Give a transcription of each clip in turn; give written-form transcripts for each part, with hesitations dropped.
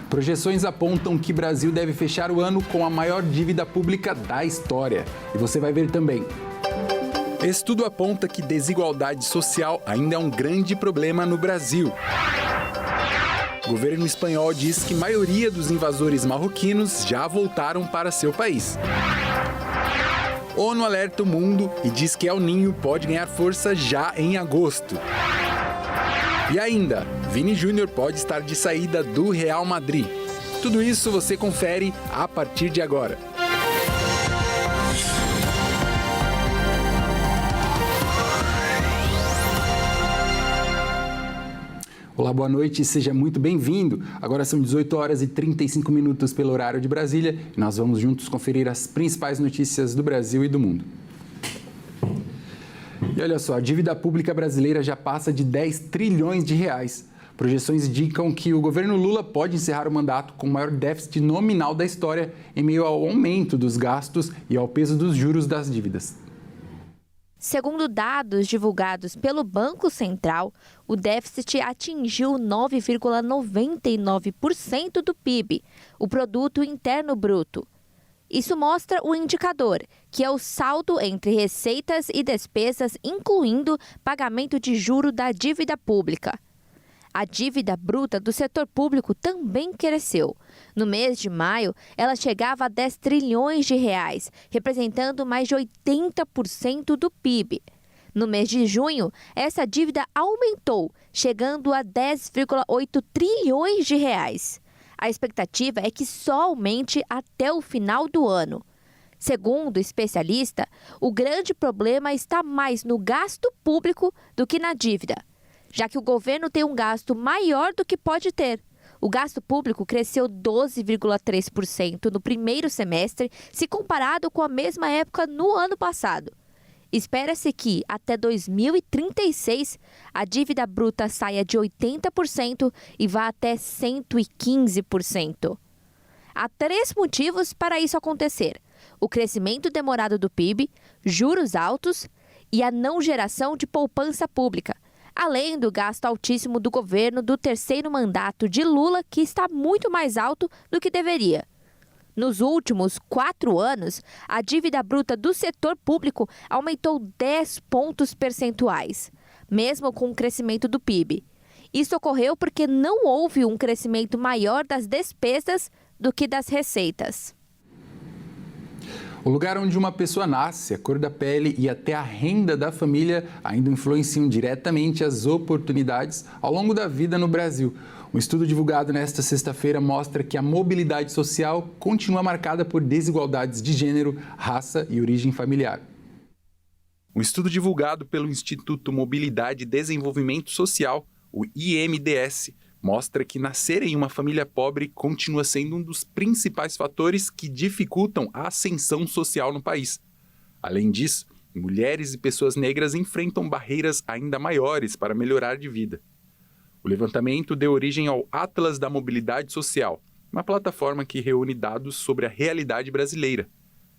Projeções apontam que o Brasil deve fechar o ano com a maior dívida pública da história. E você vai ver também. Estudo aponta que desigualdade social ainda é um grande problema no Brasil. O governo espanhol diz que a maioria dos invasores marroquinos já voltaram para seu país. ONU alerta o mundo e diz que El Niño pode ganhar força já em agosto. E ainda, Vini Júnior pode estar de saída do Real Madrid. Tudo isso você confere a partir de agora. Olá, boa noite, seja muito bem-vindo. Agora são 18 horas e 35 minutos pelo horário de Brasília e nós vamos juntos conferir as principais notícias do Brasil e do mundo. E olha só, a dívida pública brasileira já passa de 10 trilhões de reais. Projeções indicam que o governo Lula pode encerrar o mandato com o maior déficit nominal da história em meio ao aumento dos gastos e ao peso dos juros das dívidas. Segundo dados divulgados pelo Banco Central, o déficit atingiu 9,99% do PIB, o Produto Interno Bruto. Isso mostra o indicador, que é o saldo entre receitas e despesas, incluindo pagamento de juro da dívida pública. A dívida bruta do setor público também cresceu. No mês de maio, ela chegava a 10 trilhões de reais, representando mais de 80% do PIB. No mês de junho, essa dívida aumentou, chegando a 10,8 trilhões de reais. A expectativa é que só aumente até o final do ano. Segundo o especialista, o grande problema está mais no gasto público do que na dívida, já que o governo tem um gasto maior do que pode ter. O gasto público cresceu 12,3% no primeiro semestre, se comparado com a mesma época no ano passado. Espera-se que, até 2036, a dívida bruta saia de 80% e vá até 115%. Há 3 motivos para isso acontecer: o crescimento demorado do PIB, juros altos e a não geração de poupança pública, além do gasto altíssimo do governo do terceiro mandato de Lula, que está muito mais alto do que deveria. Nos últimos 4 anos, a dívida bruta do setor público aumentou 10 pontos percentuais, mesmo com o crescimento do PIB. Isso ocorreu porque não houve um crescimento maior das despesas do que das receitas. O lugar onde uma pessoa nasce, a cor da pele e até a renda da família ainda influenciam diretamente as oportunidades ao longo da vida no Brasil. Um estudo divulgado nesta sexta-feira mostra que a mobilidade social continua marcada por desigualdades de gênero, raça e origem familiar. Um estudo divulgado pelo Instituto Mobilidade e Desenvolvimento Social, o IMDS, mostra que nascer em uma família pobre continua sendo um dos principais fatores que dificultam a ascensão social no país. Além disso, mulheres e pessoas negras enfrentam barreiras ainda maiores para melhorar de vida. O levantamento deu origem ao Atlas da Mobilidade Social, uma plataforma que reúne dados sobre a realidade brasileira.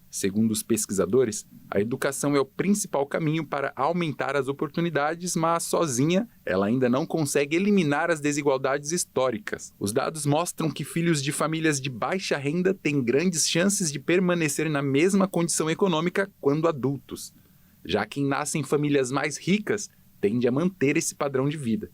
Segundo os pesquisadores, a educação é o principal caminho para aumentar as oportunidades, mas sozinha ela ainda não consegue eliminar as desigualdades históricas. Os dados mostram que filhos de famílias de baixa renda têm grandes chances de permanecer na mesma condição econômica quando adultos. Já quem nasce em famílias mais ricas tende a manter esse padrão de vida.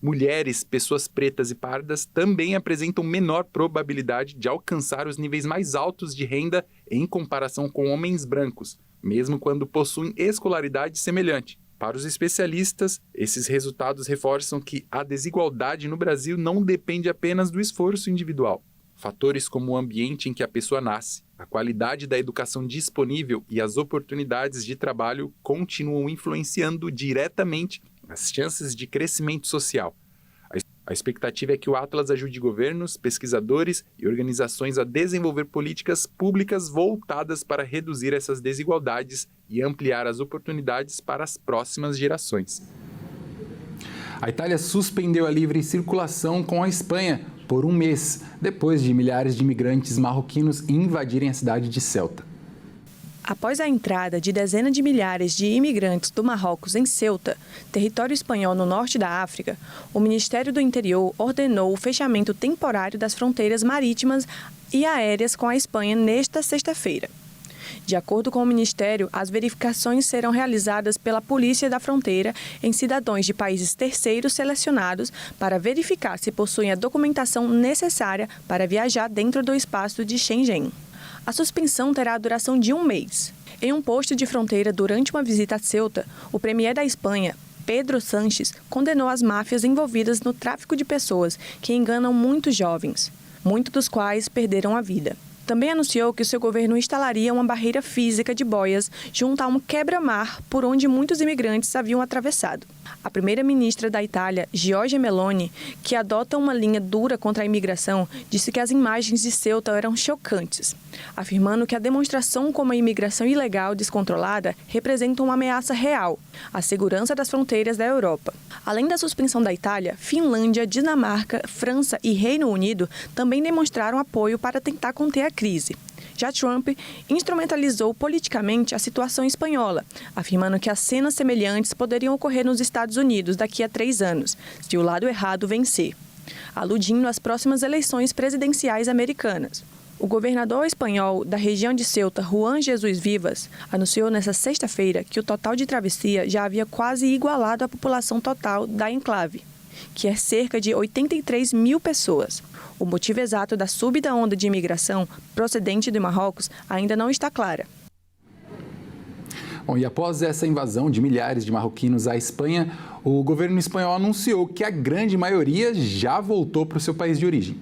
Mulheres, pessoas pretas e pardas também apresentam menor probabilidade de alcançar os níveis mais altos de renda em comparação com homens brancos, mesmo quando possuem escolaridade semelhante. Para os especialistas, esses resultados reforçam que a desigualdade no Brasil não depende apenas do esforço individual. Fatores como o ambiente em que a pessoa nasce, a qualidade da educação disponível e as oportunidades de trabalho continuam influenciando diretamente as chances de crescimento social. A expectativa é que o Atlas ajude governos, pesquisadores e organizações a desenvolver políticas públicas voltadas para reduzir essas desigualdades e ampliar as oportunidades para as próximas gerações. A Itália suspendeu a livre circulação com a Espanha por 1 mês, depois de milhares de imigrantes marroquinos invadirem a cidade de Ceuta. Após a entrada de dezenas de milhares de imigrantes do Marrocos em Ceuta, território espanhol no norte da África, o Ministério do Interior ordenou o fechamento temporário das fronteiras marítimas e aéreas com a Espanha nesta sexta-feira. De acordo com o Ministério, as verificações serão realizadas pela Polícia da Fronteira em cidadãos de países terceiros selecionados para verificar se possuem a documentação necessária para viajar dentro do espaço de Schengen. A suspensão terá a duração de 1 mês. Em um posto de fronteira durante uma visita a Ceuta, o premier da Espanha, Pedro Sánchez, condenou as máfias envolvidas no tráfico de pessoas que enganam muitos jovens, muitos dos quais perderam a vida. Também anunciou que o seu governo instalaria uma barreira física de boias junto a um quebra-mar por onde muitos imigrantes haviam atravessado. A primeira-ministra da Itália, Giorgia Meloni, que adota uma linha dura contra a imigração, disse que as imagens de Ceuta eram chocantes, afirmando que a demonstração como a imigração ilegal descontrolada representa uma ameaça real à segurança das fronteiras da Europa. Além da suspensão da Itália, Finlândia, Dinamarca, França e Reino Unido também demonstraram apoio para tentar conter a crise. Já Trump instrumentalizou politicamente a situação espanhola, afirmando que as cenas semelhantes poderiam ocorrer nos Estados Unidos daqui a 3 anos, se o lado errado vencer, aludindo às próximas eleições presidenciais americanas. O governador espanhol da região de Ceuta, Juan Jesus Vivas, anunciou nesta sexta-feira que o total de travessia já havia quase igualado a população total da enclave, que é cerca de 83 mil pessoas. O motivo exato da súbita onda de imigração procedente do Marrocos ainda não está clara. Bom, e após essa invasão de milhares de marroquinos à Espanha, o governo espanhol anunciou que a grande maioria já voltou para o seu país de origem.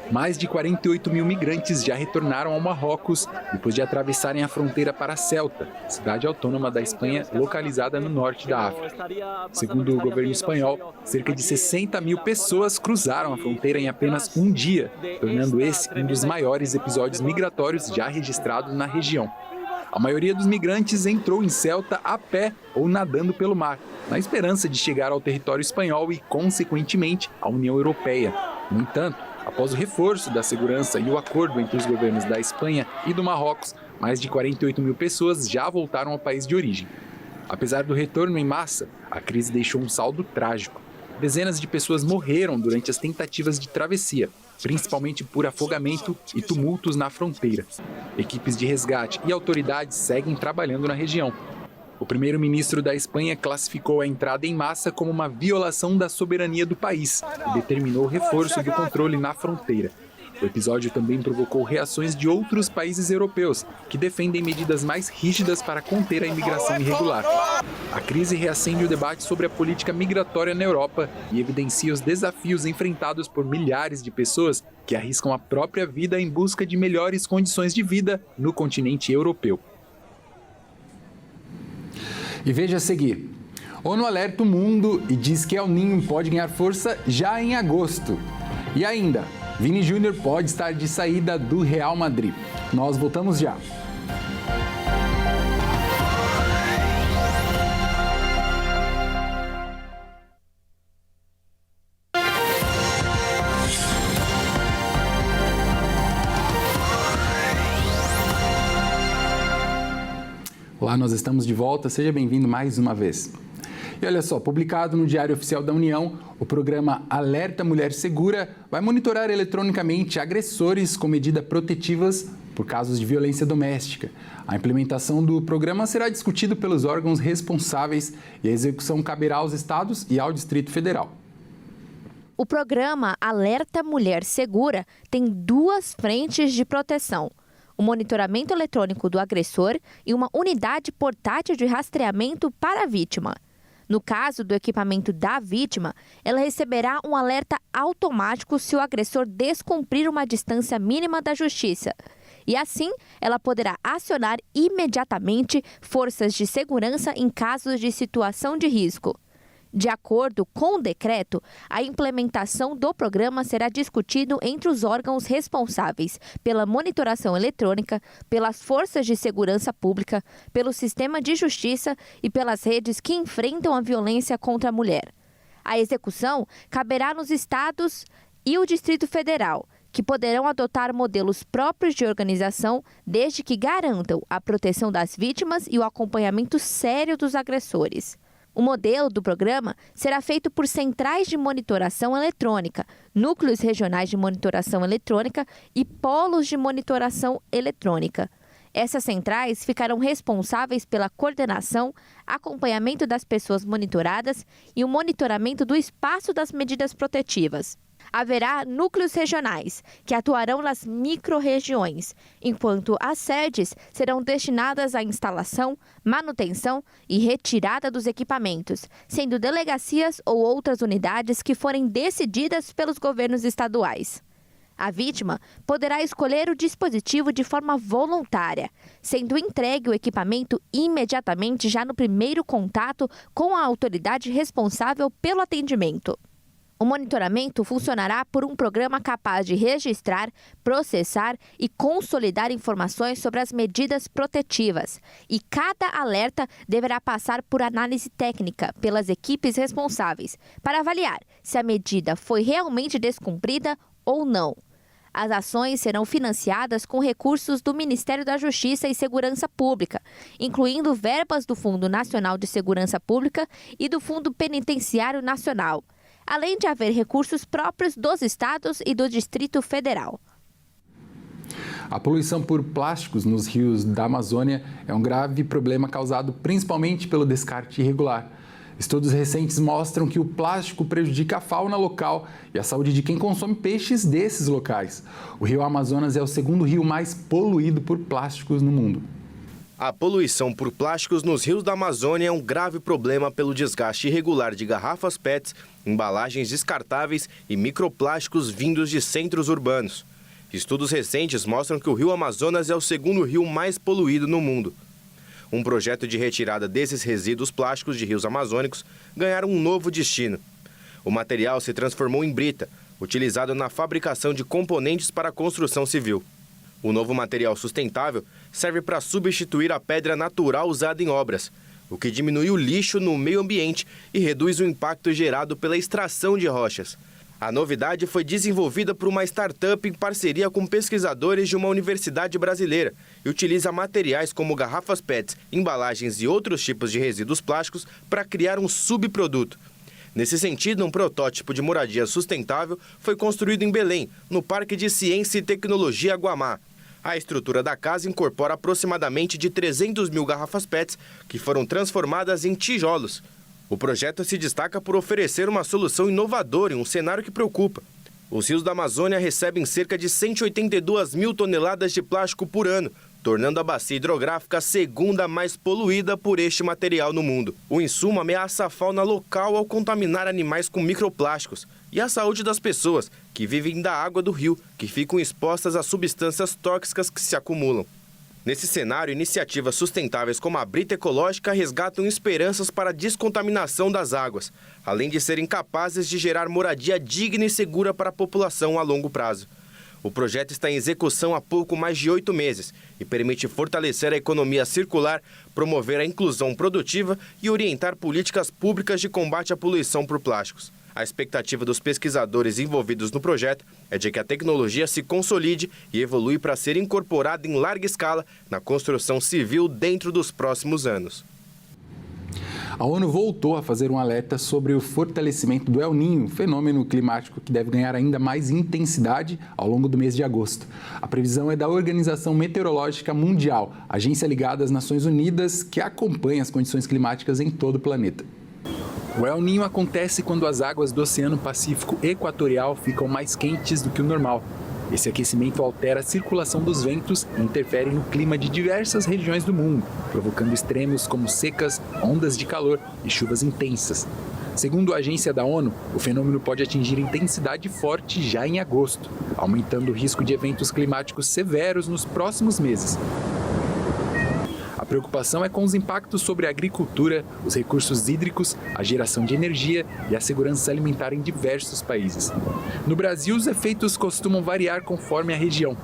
Mais de 48 mil migrantes já retornaram ao Marrocos depois de atravessarem a fronteira para Ceuta, cidade autônoma da Espanha localizada no norte da África. Segundo o governo espanhol, cerca de 60 mil pessoas cruzaram a fronteira em apenas um dia, tornando esse um dos maiores episódios migratórios já registrados na região. A maioria dos migrantes entrou em Ceuta a pé ou nadando pelo mar, na esperança de chegar ao território espanhol e, consequentemente, à União Europeia. No entanto, após o reforço da segurança e o acordo entre os governos da Espanha e do Marrocos, mais de 48 mil pessoas já voltaram ao país de origem. Apesar do retorno em massa, a crise deixou um saldo trágico. Dezenas de pessoas morreram durante as tentativas de travessia, principalmente por afogamento e tumultos na fronteira. Equipes de resgate e autoridades seguem trabalhando na região. O primeiro-ministro da Espanha classificou a entrada em massa como uma violação da soberania do país e determinou o reforço do controle na fronteira. O episódio também provocou reações de outros países europeus, que defendem medidas mais rígidas para conter a imigração irregular. A crise reacende o debate sobre a política migratória na Europa e evidencia os desafios enfrentados por milhares de pessoas que arriscam a própria vida em busca de melhores condições de vida no continente europeu. E veja a seguir, ONU alerta o mundo e diz que El Niño pode ganhar força já em agosto. E ainda, Vini Júnior pode estar de saída do Real Madrid. Nós voltamos já. Olá, nós estamos de volta, seja bem-vindo mais uma vez. E olha só, publicado no Diário Oficial da União, o programa Alerta Mulher Segura vai monitorar eletronicamente agressores com medidas protetivas por casos de violência doméstica. A implementação do programa será discutida pelos órgãos responsáveis e a execução caberá aos estados e ao Distrito Federal. O programa Alerta Mulher Segura tem 2 frentes de proteção: o monitoramento eletrônico do agressor e uma unidade portátil de rastreamento para a vítima. No caso do equipamento da vítima, ela receberá um alerta automático se o agressor descumprir uma distância mínima da justiça. E assim, ela poderá acionar imediatamente forças de segurança em casos de situação de risco. De acordo com o decreto, a implementação do programa será discutido entre os órgãos responsáveis pela monitoração eletrônica, pelas forças de segurança pública, pelo sistema de justiça e pelas redes que enfrentam a violência contra a mulher. A execução caberá nos estados e o Distrito Federal, que poderão adotar modelos próprios de organização, desde que garantam a proteção das vítimas e o acompanhamento sério dos agressores. O modelo do programa será feito por centrais de monitoração eletrônica, núcleos regionais de monitoração eletrônica e polos de monitoração eletrônica. Essas centrais ficarão responsáveis pela coordenação, acompanhamento das pessoas monitoradas e o monitoramento do espaço das medidas protetivas. Haverá núcleos regionais, que atuarão nas micro-regiões, enquanto as sedes serão destinadas à instalação, manutenção e retirada dos equipamentos, sendo delegacias ou outras unidades que forem decididas pelos governos estaduais. A vítima poderá escolher o dispositivo de forma voluntária, sendo entregue o equipamento imediatamente já no primeiro contato com a autoridade responsável pelo atendimento. O monitoramento funcionará por um programa capaz de registrar, processar e consolidar informações sobre as medidas protetivas, e cada alerta deverá passar por análise técnica pelas equipes responsáveis para avaliar se a medida foi realmente descumprida ou não. As ações serão financiadas com recursos do Ministério da Justiça e Segurança Pública, incluindo verbas do Fundo Nacional de Segurança Pública e do Fundo Penitenciário Nacional, além de haver recursos próprios dos estados e do Distrito Federal. A poluição por plásticos nos rios da Amazônia é um grave problema causado principalmente pelo descarte irregular. Estudos recentes mostram que o plástico prejudica a fauna local e a saúde de quem consome peixes desses locais. O rio Amazonas é o segundo rio mais poluído por plásticos no mundo. A poluição por plásticos nos rios da Amazônia é um grave problema pelo desgaste irregular de garrafas PETs, embalagens descartáveis e microplásticos vindos de centros urbanos. Estudos recentes mostram que o rio Amazonas é o segundo rio mais poluído no mundo. Um projeto de retirada desses resíduos plásticos de rios amazônicos ganharam um novo destino. O material se transformou em brita, utilizado na fabricação de componentes para a construção civil. O novo material sustentável serve para substituir a pedra natural usada em obras, o que diminui o lixo no meio ambiente e reduz o impacto gerado pela extração de rochas. A novidade foi desenvolvida por uma startup em parceria com pesquisadores de uma universidade brasileira e utiliza materiais como garrafas PETs, embalagens e outros tipos de resíduos plásticos para criar um subproduto. Nesse sentido, um protótipo de moradia sustentável foi construído em Belém, no Parque de Ciência e Tecnologia Guamá. A estrutura da casa incorpora aproximadamente de 300 mil garrafas PETs que foram transformadas em tijolos. O projeto se destaca por oferecer uma solução inovadora em um cenário que preocupa. Os rios da Amazônia recebem cerca de 182 mil toneladas de plástico por ano, tornando a bacia hidrográfica a segunda mais poluída por este material no mundo. O insumo ameaça a fauna local ao contaminar animais com microplásticos e a saúde das pessoas que vivem da água do rio, que ficam expostas a substâncias tóxicas que se acumulam. Nesse cenário, iniciativas sustentáveis como a Brita Ecológica resgatam esperanças para a descontaminação das águas, além de serem capazes de gerar moradia digna e segura para a população a longo prazo. O projeto está em execução há pouco mais de 8 meses e permite fortalecer a economia circular, promover a inclusão produtiva e orientar políticas públicas de combate à poluição por plásticos. A expectativa dos pesquisadores envolvidos no projeto é de que a tecnologia se consolide e evolui para ser incorporada em larga escala na construção civil dentro dos próximos anos. A ONU voltou a fazer um alerta sobre o fortalecimento do El Niño, fenômeno climático que deve ganhar ainda mais intensidade ao longo do mês de agosto. A previsão é da Organização Meteorológica Mundial, agência ligada às Nações Unidas, que acompanha as condições climáticas em todo o planeta. O El Niño acontece quando as águas do Oceano Pacífico Equatorial ficam mais quentes do que o normal. Esse aquecimento altera a circulação dos ventos e interfere no clima de diversas regiões do mundo, provocando extremos como secas, ondas de calor e chuvas intensas. Segundo a agência da ONU, o fenômeno pode atingir intensidade forte já em agosto, aumentando o risco de eventos climáticos severos nos próximos meses. A preocupação é com os impactos sobre a agricultura, os recursos hídricos, a geração de energia e a segurança alimentar em diversos países. No Brasil, os efeitos costumam variar conforme a região.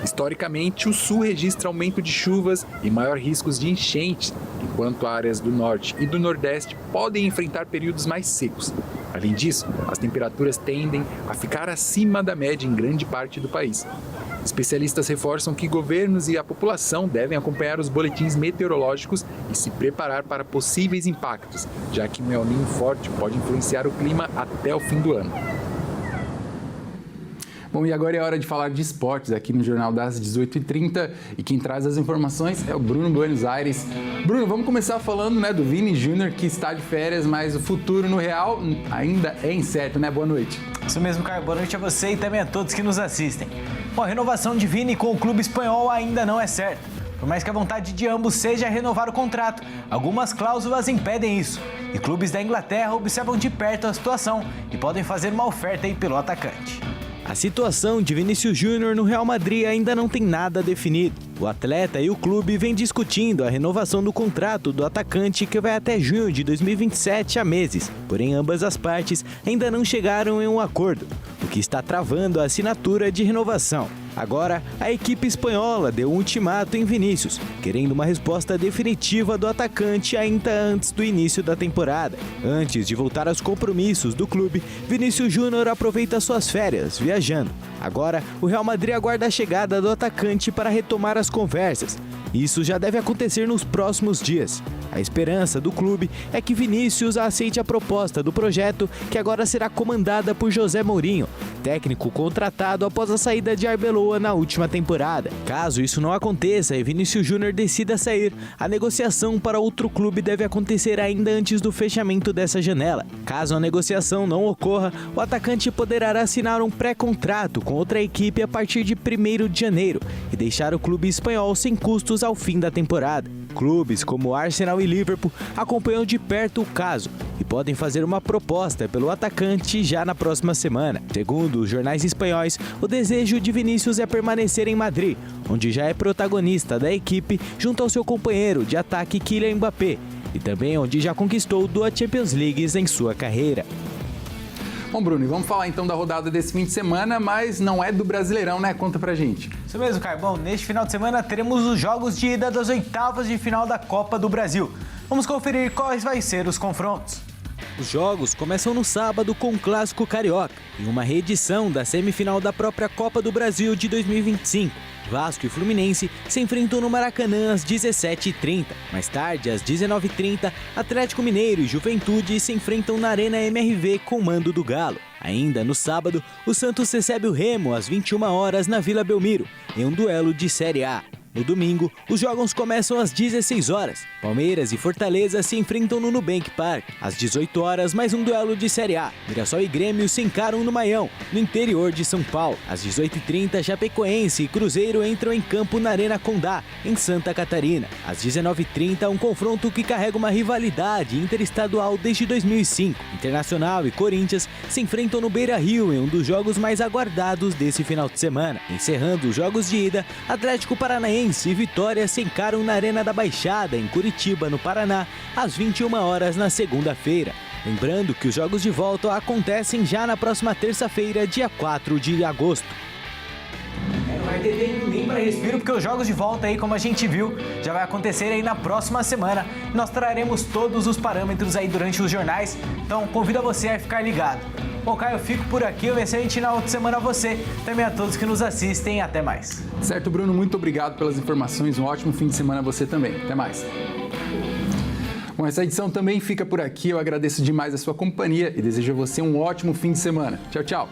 Historicamente, o Sul registra aumento de chuvas e maior riscos de enchentes, enquanto áreas do Norte e do Nordeste podem enfrentar períodos mais secos. Além disso, as temperaturas tendem a ficar acima da média em grande parte do país. Especialistas reforçam que governos e a população devem acompanhar os boletins meteorológicos e se preparar para possíveis impactos, já que um El Niño forte pode influenciar o clima até o fim do ano. Bom, e agora é hora de falar de esportes aqui no Jornal das 18h30 e quem traz as informações é o Bruno Buenos Aires. Bruno, vamos começar falando do Vini Júnior, que está de férias, mas o futuro no Real ainda é incerto, né? Boa noite. Isso mesmo, Caio. Boa noite a você e também a todos que nos assistem. Bom, a renovação de Vini com o clube espanhol ainda não é certa. Por mais que a vontade de ambos seja renovar o contrato, algumas cláusulas impedem isso. E clubes da Inglaterra observam de perto a situação e podem fazer uma oferta pelo atacante. A situação de Vinícius Júnior no Real Madrid ainda não tem nada definido. O atleta e o clube vêm discutindo a renovação do contrato do atacante que vai até junho de 2027 há meses. Porém, ambas as partes ainda não chegaram em um acordo, o que está travando a assinatura de renovação. Agora, a equipe espanhola deu um ultimato em Vinícius, querendo uma resposta definitiva do atacante ainda antes do início da temporada. Antes de voltar aos compromissos do clube, Vinícius Júnior aproveita suas férias, viajando. Agora, o Real Madrid aguarda a chegada do atacante para retomar as conversas. Isso já deve acontecer nos próximos dias. A esperança do clube é que Vinícius aceite a proposta do projeto, que agora será comandada por José Mourinho, técnico contratado após a saída de Arbeloa na última temporada. Caso isso não aconteça e Vinícius Júnior decida sair, a negociação para outro clube deve acontecer ainda antes do fechamento dessa janela. Caso a negociação não ocorra, o atacante poderá assinar um pré-contrato com outra equipe a partir de 1º de janeiro e deixar o clube espanhol sem custos ao fim da temporada. Clubes como Arsenal e Liverpool acompanham de perto o caso e podem fazer uma proposta pelo atacante já na próxima semana. Segundo os jornais espanhóis, o desejo de Vinícius é permanecer em Madrid, onde já é protagonista da equipe junto ao seu companheiro de ataque Kylian Mbappé, e também onde já conquistou 2 Champions Leagues em sua carreira. Bom, Bruno, e vamos falar então da rodada desse fim de semana, mas não é do Brasileirão, né? Conta pra gente. Isso mesmo, Caio. Bom, neste final de semana teremos os jogos de ida das oitavas de final da Copa do Brasil. Vamos conferir quais vão ser os confrontos. Os jogos começam no sábado com o Clássico Carioca, em uma reedição da semifinal da própria Copa do Brasil de 2025. Vasco e Fluminense se enfrentam no Maracanã às 17h30. Mais tarde, às 19h30, Atlético Mineiro e Juventude se enfrentam na Arena MRV com mando do Galo. Ainda no sábado, o Santos recebe o Remo às 21 horas na Vila Belmiro, em um duelo de Série A. No domingo, os jogos começam às 16 horas. Palmeiras e Fortaleza se enfrentam no Nubank Park. Às 18 horas, mais um duelo de Série A. Mirassol e Grêmio se encaram no Maião, no interior de São Paulo. Às 18h30, Chapecoense e Cruzeiro entram em campo na Arena Condá, em Santa Catarina. Às 19h30, um confronto que carrega uma rivalidade interestadual desde 2005. Internacional e Corinthians se enfrentam no Beira-Rio em um dos jogos mais aguardados desse final de semana. Encerrando os jogos de ida, Atlético Paranaense e Vitória se encaram na Arena da Baixada, em Curitiba, no Paraná, às 21 horas na segunda-feira. Lembrando que os jogos de volta acontecem já na próxima terça-feira, dia 4 de agosto. Não vai ter tempo nem para respiro, porque os jogos de volta aí, como a gente viu, já vai acontecer aí na próxima semana. Nós traremos todos os parâmetros aí durante os jornais, então convido você a ficar ligado. Bom, Caio, eu fico por aqui. Um excelente final de semana a você, também a todos que nos assistem. Até mais. Certo, Bruno. Muito obrigado pelas informações. Um ótimo fim de semana a você também. Até mais. Bom, essa edição também fica por aqui. Eu agradeço demais a sua companhia e desejo a você um ótimo fim de semana. Tchau, tchau.